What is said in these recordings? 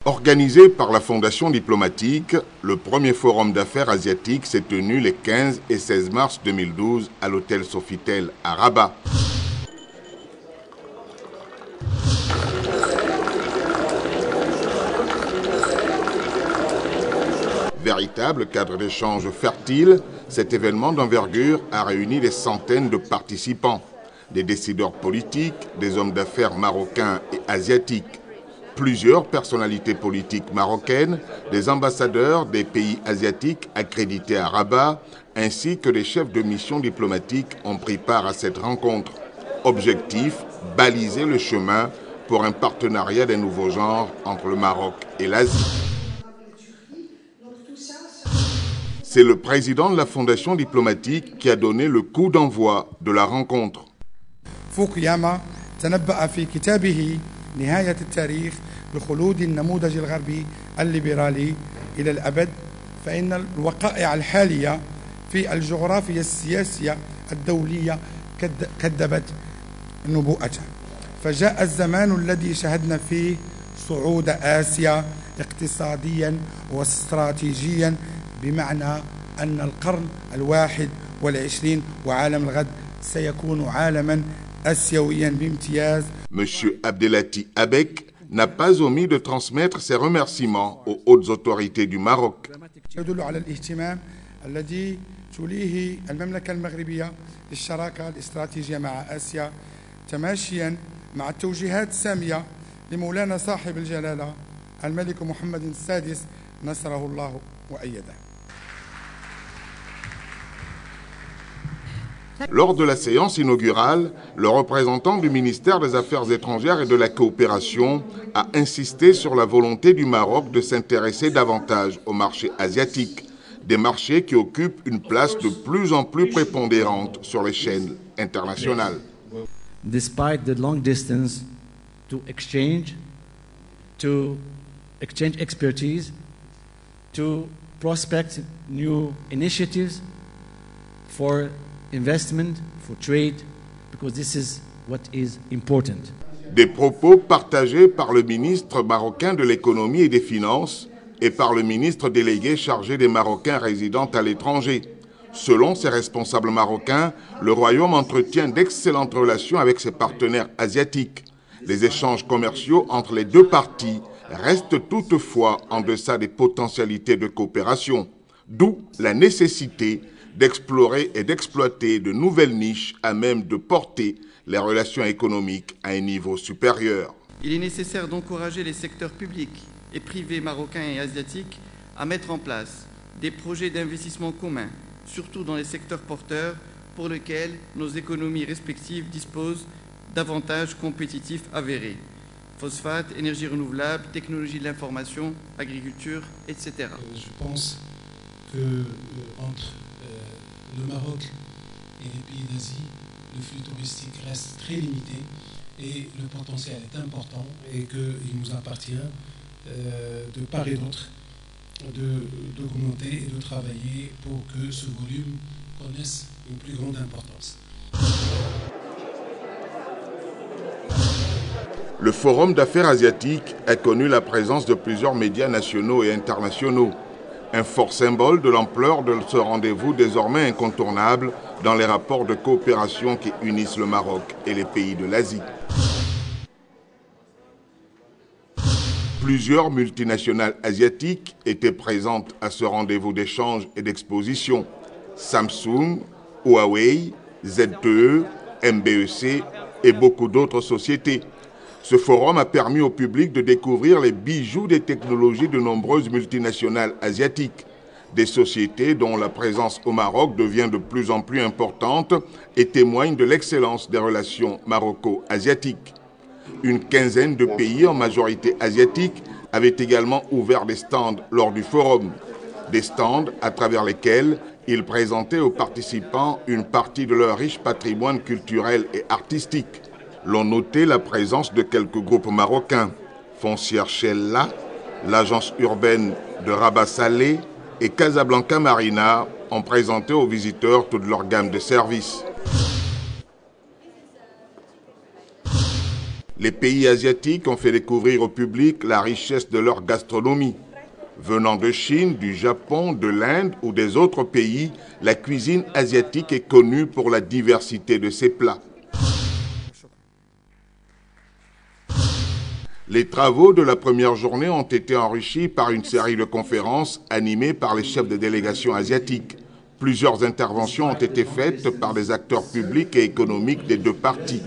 Organisé par la Fondation diplomatique, le premier forum d'affaires asiatique s'est tenu les 15 et 16 mars 2012 à l'hôtel Sofitel à Rabat. Véritable cadre d'échange fertile, cet événement d'envergure a réuni des centaines de participants, des décideurs politiques, des hommes d'affaires marocains et asiatiques, plusieurs personnalités politiques marocaines, des ambassadeurs des pays asiatiques accrédités à Rabat, ainsi que des chefs de mission diplomatiques ont pris part à cette rencontre. Objectif, baliser le chemin pour un partenariat des nouveaux genres entre le Maroc et l'Asie. C'est le président de la Fondation diplomatique qui a donné le coup d'envoi de la rencontre. فوكوياما تنبأ في كتابه نهاية التاريخ بخلود النموذج الغربي الليبرالي إلى الأبد، فإن الوقائع الحالية في الجغرافيا السياسية الدولية كذبت نبوءته، فجاء الزمان الذي شهدنا فيه صعود آسيا اقتصاديا واستراتيجيا، بمعنى أن القرن ال21 وعالم الغد سيكون عالما آسيويا بامتياز. Monsieur Abdelati Abek n'a pas omis de transmettre ses remerciements aux hautes autorités du Maroc. يدل على الاهتمام الذي توليه المملكة المغربية للشراكة الاستراتيجية مع آسيا، تماشيا مع التوجيهات السامية لمولانا صاحب الجلالة الملك محمد السادس نصره الله وأيده. Lors de la séance inaugurale, le représentant du ministère des Affaires étrangères et de la coopération a insisté sur la volonté du Maroc de s'intéresser davantage au marché asiatique, des marchés qui occupent une place de plus en plus prépondérante sur les chaînes internationales. Despite the long distance to exchange expertise, to prospect new initiatives for investment, for trade, because this is what is important. Des propos partagés par le ministre marocain de l'économie et des finances et par le ministre délégué chargé des Marocains résidant à l'étranger. Selon ces responsables marocains, le Royaume entretient d'excellentes relations avec ses partenaires asiatiques. Les échanges commerciaux entre les deux parties restent toutefois en deçà des potentialités de coopération, d'où la nécessité d'explorer et d'exploiter de nouvelles niches à même de porter les relations économiques à un niveau supérieur. Il est nécessaire d'encourager les secteurs publics et privés marocains et asiatiques à mettre en place des projets d'investissement communs, surtout dans les secteurs porteurs pour lesquels nos économies respectives disposent d'avantages compétitifs avérés. Phosphate, énergie renouvelable, technologie de l'information, agriculture, etc. Je pense que entre le Maroc et les pays d'Asie, le flux touristique reste très limité et le potentiel est important et qu'il nous appartient de part et d'autre d'augmenter et de travailler pour que ce volume connaisse une plus grande importance. Le Forum d'affaires asiatique a connu la présence de plusieurs médias nationaux et internationaux. Un fort symbole de l'ampleur de ce rendez-vous désormais incontournable dans les rapports de coopération qui unissent le Maroc et les pays de l'Asie. Plusieurs multinationales asiatiques étaient présentes à ce rendez-vous d'échange et d'exposition. Samsung, Huawei, ZTE, MBEC et beaucoup d'autres sociétés. Ce forum a permis au public de découvrir les bijoux des technologies de nombreuses multinationales asiatiques, des sociétés dont la présence au Maroc devient de plus en plus importante et témoigne de l'excellence des relations maroco-asiatiques. Une quinzaine de pays, en majorité asiatiques, avaient également ouvert des stands lors du forum. Des stands à travers lesquels ils présentaient aux participants une partie de leur riche patrimoine culturel et artistique. L'on notait la présence de quelques groupes marocains, Foncière Chella, l'agence urbaine de Rabat Salé et Casablanca Marina ont présenté aux visiteurs toute leur gamme de services. Les pays asiatiques ont fait découvrir au public la richesse de leur gastronomie. Venant de Chine, du Japon, de l'Inde ou des autres pays, la cuisine asiatique est connue pour la diversité de ses plats. Les travaux de la première journée ont été enrichis par une série de conférences animées par les chefs de délégation asiatiques. Plusieurs interventions ont été faites par des acteurs publics et économiques des deux parties.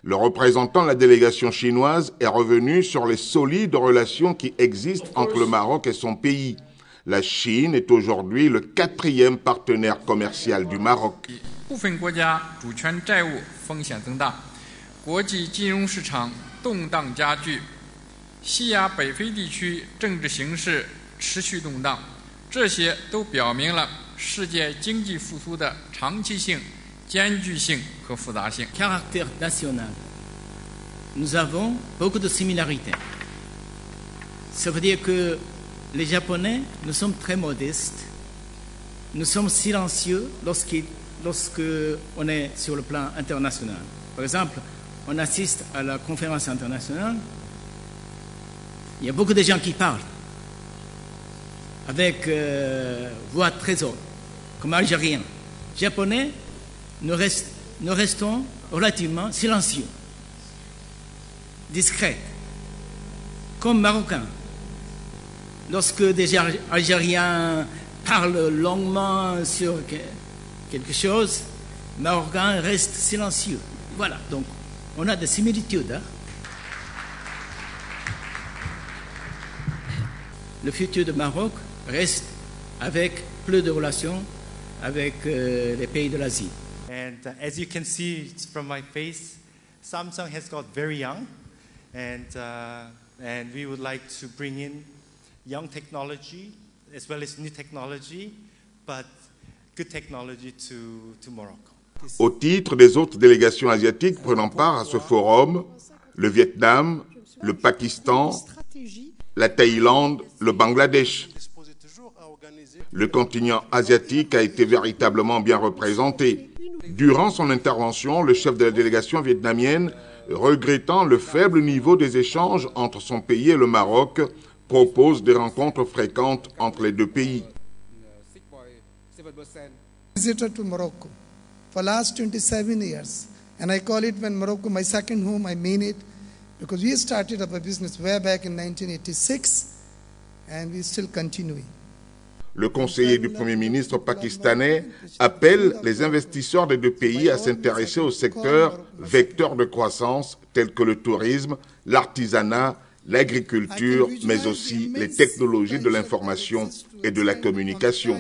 Le représentant de la délégation chinoise est revenu sur les solides relations qui existent entre le Maroc et son pays. La Chine est aujourd'hui le 4e partenaire commercial du Maroc. Caractère national. Nous avons beaucoup de similarités. Ça veut dire que les Japonais, nous sommes très modestes. Nous sommes silencieux lorsque on est sur le plan international. Par exemple, on assiste à la conférence internationale. Il y a beaucoup de gens qui parlent avec voix très haute, comme Algériens. Japonais, nous restons relativement silencieux, discrets, comme Marocains. Lorsque des Algériens parlent longuement sur quelque chose, Marocains restent silencieux. Voilà, donc on a des similitudes. Hein? Le futur du Maroc reste avec plus de relations avec les pays de l'Asie. And as you can see from my face, Samsung has got very young, and we would like to bring in young technology as well as new technology, but good technology to Morocco. Au titre des autres délégations asiatiques prenant part à ce forum, le Vietnam, le Pakistan, la Thaïlande, le Bangladesh. Le continent asiatique a été véritablement bien représenté. Durant son intervention, le chef de la délégation vietnamienne, regrettant le faible niveau des échanges entre son pays et le Maroc, propose des rencontres fréquentes entre les deux pays. Visitor to Morocco for last 27 years, and I call it when Morocco my second home. I mean it, because we started up a business way back in 1986, and we still continuing. Le conseiller du Premier ministre pakistanais appelle les investisseurs des deux pays à s'intéresser aux secteurs vecteurs de croissance tels que le tourisme, l'artisanat, l'agriculture, mais aussi les technologies de l'information et de la communication.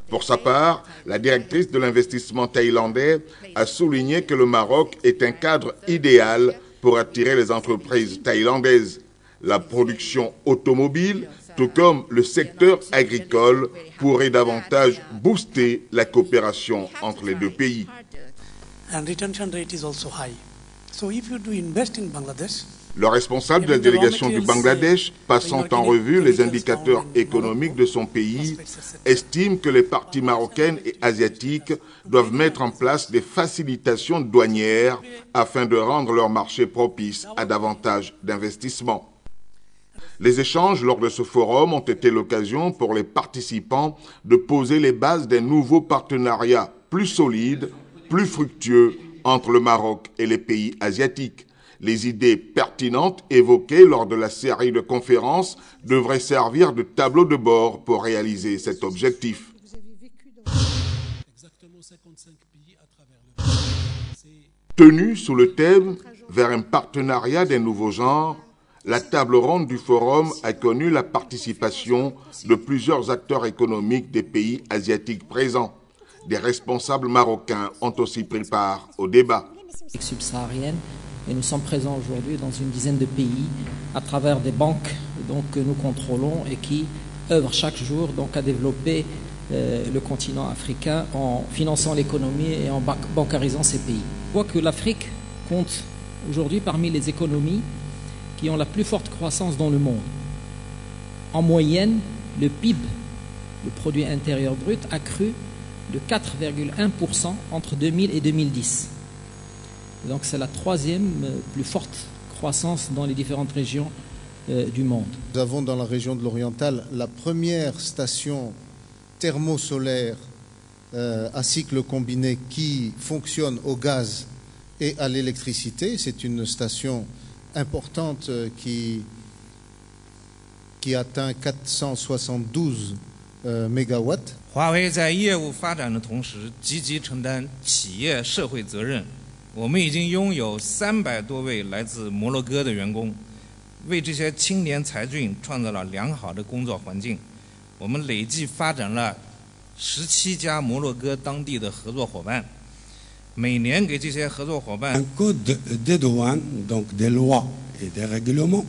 Pour sa part, la directrice de l'investissement thaïlandais a souligné que le Maroc est un cadre idéal pour attirer les entreprises thaïlandaises. La production automobile, tout comme le secteur agricole, pourrait davantage booster la coopération entre les deux pays. And retention rate is also high. So if you do invest in Bangladesh, le responsable de la délégation du Bangladesh, passant en revue les indicateurs économiques de son pays, estime que les parties marocaines et asiatiques doivent mettre en place des facilitations douanières afin de rendre leur marché propice à davantage d'investissements. Les échanges lors de ce forum ont été l'occasion pour les participants de poser les bases d'un nouveau partenariat plus solide, plus fructueux entre le Maroc et les pays asiatiques. Les idées pertinentes évoquées lors de la série de conférences devraient servir de tableau de bord pour réaliser cet objectif. Tenue sous le thème « Vers un partenariat d'un nouveau genre », la table ronde du forum a connu la participation de plusieurs acteurs économiques des pays asiatiques présents. Des responsables marocains ont aussi pris part au débat. Subsaharienne, et nous sommes présents aujourd'hui dans une dizaine de pays à travers des banques que nous contrôlons et qui œuvrent chaque jour à développer le continent africain en finançant l'économie et en bancarisant ces pays. On voit que l'Afrique compte aujourd'hui parmi les économies qui ont la plus forte croissance dans le monde. En moyenne, le PIB, le produit intérieur brut, a cru de 4,1% entre 2000 et 2010. Donc c'est la troisième plus forte croissance dans les différentes régions du monde. Nous avons dans la région de l'Oriental la première station thermosolaire à cycle combiné qui fonctionne au gaz et à l'électricité. C'est une station importante qui atteint 472 mégawatts. 华为在业务发展的同时，积极承担企业社会责任。我们已经拥有300多位来自摩洛哥的员工，为这些青年才俊创造了良好的工作环境。我们累计发展了17家摩洛哥当地的合作伙伴，每年给这些合作伙伴 Un code des douanes, donc des lois et des règlements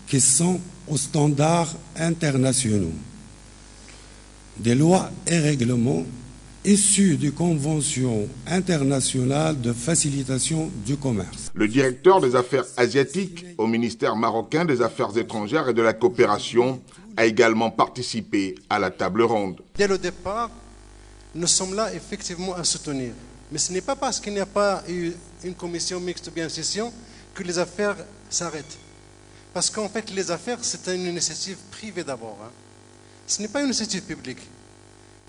qui sont aux standards internationaux. Des lois et règlements issus des conventions internationales de facilitation du commerce. Le directeur des affaires asiatiques au ministère marocain des Affaires étrangères et de la coopération a également participé à la table ronde. Dès le départ, nous sommes là effectivement à soutenir. Mais ce n'est pas parce qu'il n'y a pas eu une commission mixte ou bien session que les affaires s'arrêtent. Parce qu'en fait, les affaires, c'est une initiative privée d'abord. Ce n'est pas une initiative publique.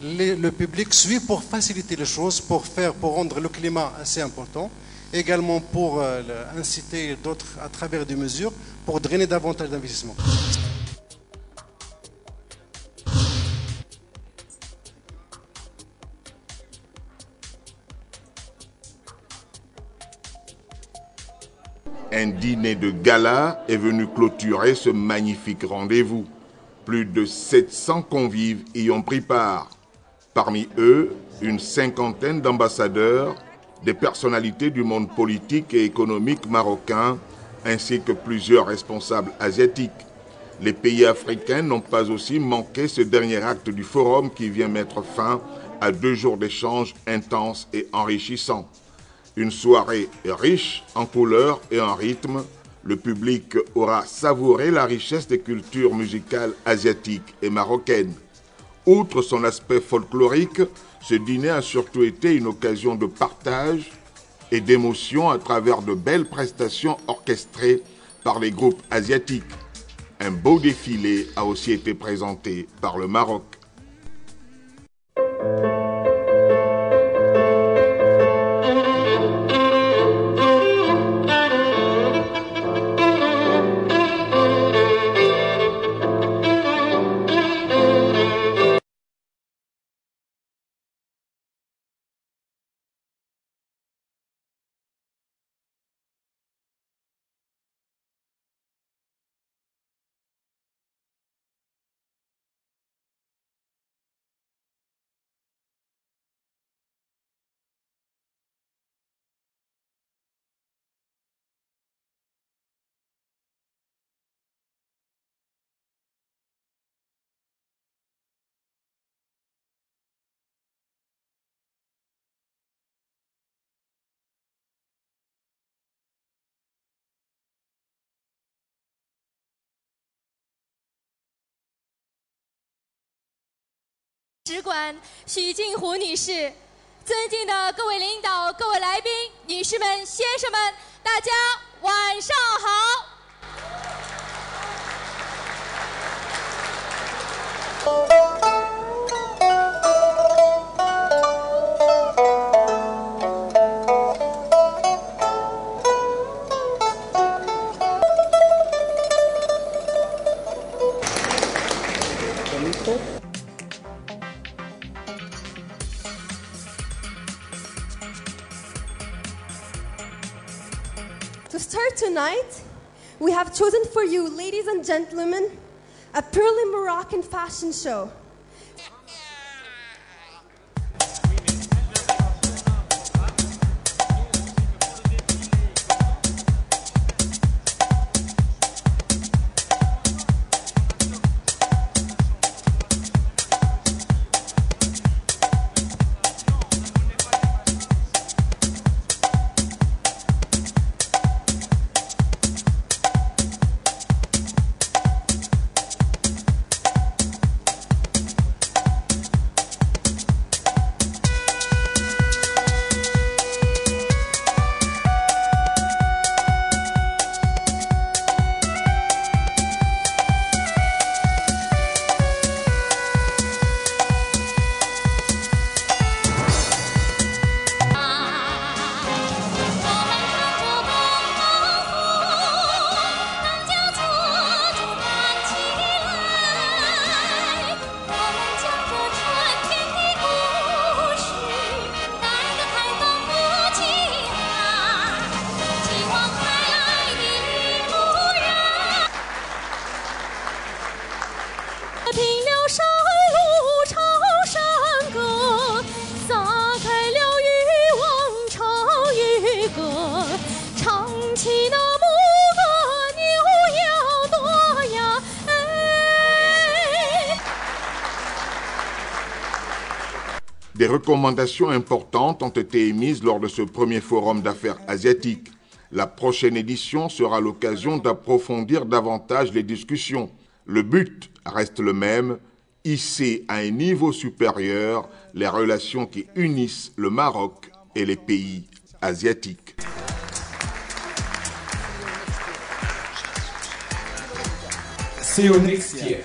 Le public suit pour faciliter les choses, pour rendre le climat assez important, également pour inciter d'autres à travers des mesures, pour drainer davantage d'investissements. Un dîner de gala est venu clôturer ce magnifique rendez-vous. Plus de 700 convives y ont pris part. Parmi eux, une cinquantaine d'ambassadeurs, des personnalités du monde politique et économique marocain, ainsi que plusieurs responsables asiatiques. Les pays africains n'ont pas aussi manqué ce dernier acte du forum qui vient mettre fin à 2 jours d'échanges intenses et enrichissants. Une soirée riche en couleurs et en rythme, le public aura savouré la richesse des cultures musicales asiatiques et marocaines. Outre son aspect folklorique, ce dîner a surtout été une occasion de partage et d'émotion à travers de belles prestations orchestrées par les groupes asiatiques. Un beau défilé a aussi été présenté par le Maroc.使馆许静湖女士，尊敬的各位领导、各位来宾、女士们、先生们，大家晚上好。To start tonight, we have chosen for you, ladies and gentlemen, a purely Moroccan fashion show. Des recommandations importantes ont été émises lors de ce premier forum d'affaires asiatique. La prochaine édition sera l'occasion d'approfondir davantage les discussions. Le but reste le même, hisser à un niveau supérieur les relations qui unissent le Maroc et les pays asiatiques. See you next year.